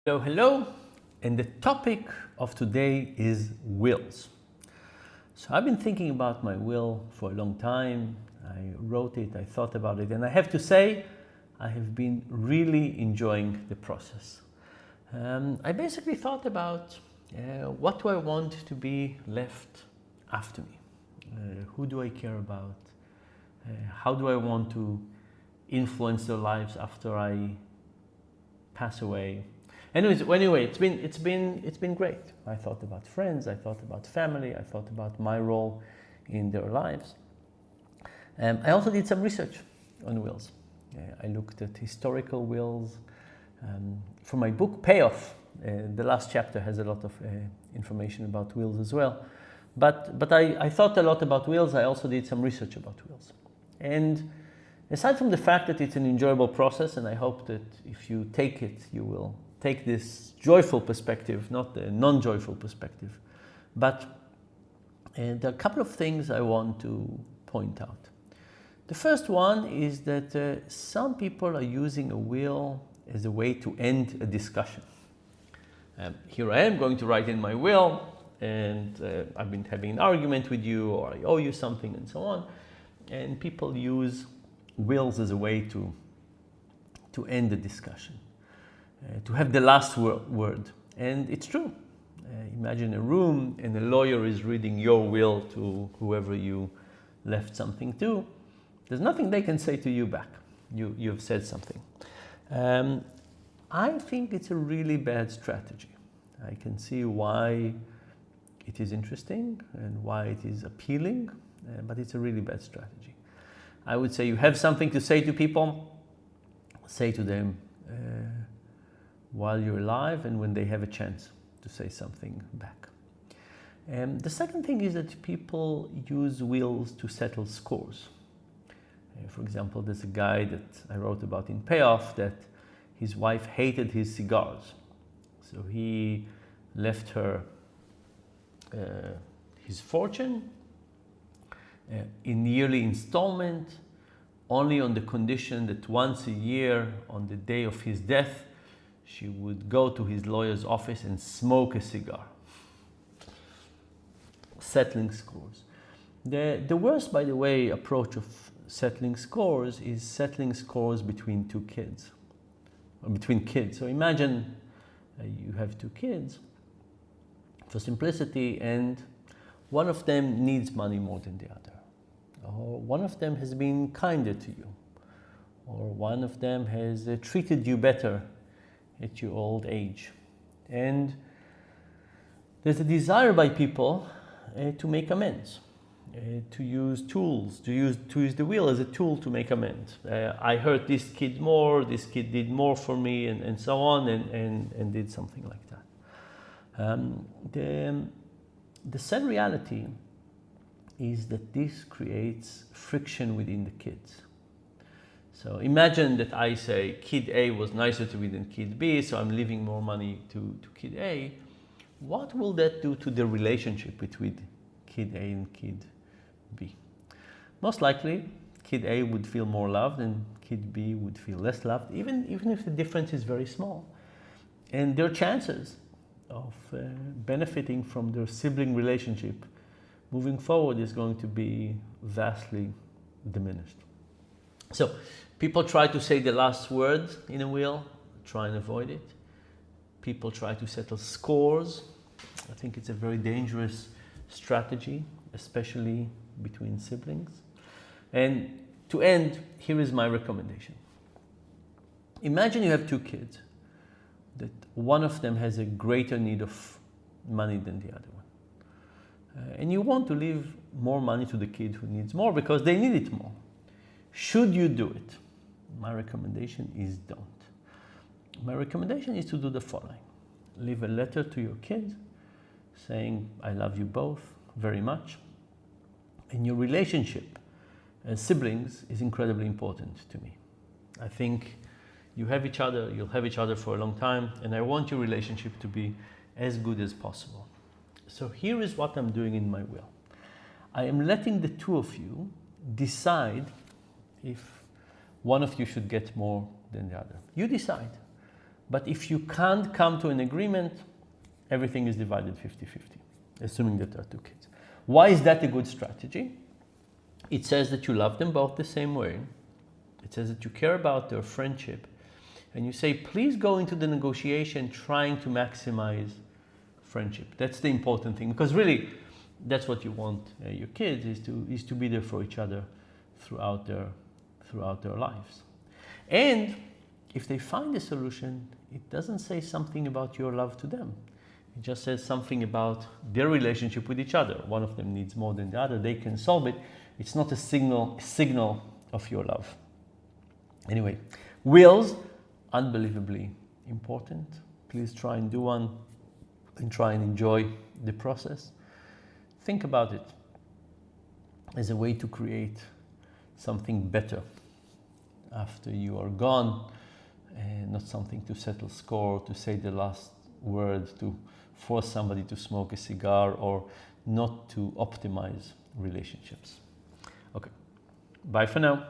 Hello, hello, and the topic of today is wills. So I've been thinking about my will for a long time. I wrote it, I thought about it, and I have to say, I have been really enjoying the process. I basically thought about what do I want to be left after me? Who do I care about? How do I want to influence their lives after I pass away? Anyway, it's been great. I thought about friends, I thought about family, I thought about my role in their lives. I also did some research on wills. I looked at historical wills. For my book Payoff, the last chapter has a lot of information about wills as well. But I thought a lot about wills. I also did some research about wills. And aside from the fact that it's an enjoyable process, and I hope that if you take it, you will take this joyful perspective, not the non-joyful perspective. But there are a couple of things I want to point out. The first one is that some people are using a will as a way to end a discussion. Here I am going to write in my will, and I've been having an argument with you, or I owe you something, and so on. And people use wills as a way to end the discussion. To have the last word. And it's true. Imagine a room and a lawyer is reading your will to whoever you left something to. There's nothing they can say to you back. You've said something. I think it's a really bad strategy. I can see why it is interesting and why it is appealing, but it's a really bad strategy. I would say you have something to say to people, say to them while you're alive and when they have a chance to say something back. The second thing is that people use wills to settle scores. For example, there's a guy that I wrote about in Payoff that his wife hated his cigars. So he left her his fortune in yearly installment, only on the condition that once a year, on the day of his death, she would go to his lawyer's office and smoke a cigar. Settling scores. The worst, by the way, approach of settling scores is settling scores between two kids, or between kids. So imagine you have two kids, for simplicity, and one of them needs money more than the other. Or one of them has been kinder to you. Or one of them has treated you better at your old age. And there's a desire by people to make amends, to use tools, to use the will as a tool to make amends. I hurt this kid more, this kid did more for me, and so on, and did something like that. The sad reality is that this creates friction within the kids. So imagine that I say kid A was nicer to me than kid B, so I'm leaving more money to kid A. What will that do to the relationship between kid A and kid B? Most likely, kid A would feel more loved and kid B would feel less loved, even if the difference is very small. And their chances of benefiting from their sibling relationship moving forward is going to be vastly diminished. So people try to say the last word in a will, try and avoid it. People try to settle scores. I think it's a very dangerous strategy, especially between siblings. And to end, here is my recommendation. Imagine you have two kids, that one of them has a greater need of money than the other one. And you want to leave more money to the kid who needs more because they need it more. Should you do it? My recommendation is don't. My recommendation is to do the following. Leave a letter to your kid saying, I love you both very much. And your relationship as siblings is incredibly important to me. I think you have each other, you'll have each other for a long time, and I want your relationship to be as good as possible. So here is what I'm doing in my will. I am letting the two of you decide if one of you should get more than the other. You decide. But if you can't come to an agreement, everything is divided 50-50, assuming that there are two kids. Why is that a good strategy? It says that you love them both the same way. It says that you care about their friendship. And you say, please go into the negotiation trying to maximize friendship. That's the important thing, because really, that's what you want your kids, is to be there for each other throughout their lives. And if they find a solution, it doesn't say something about your love to them. It just says something about their relationship with each other. One of them needs more than the other. They can solve it. It's not a signal of your love. Anyway, wills, unbelievably important. Please try and do one and try and enjoy the process. Think about it as a way to create something better after you are gone, and not something to settle score, to say the last word, to force somebody to smoke a cigar, or not to optimize relationships. Okay, bye for now.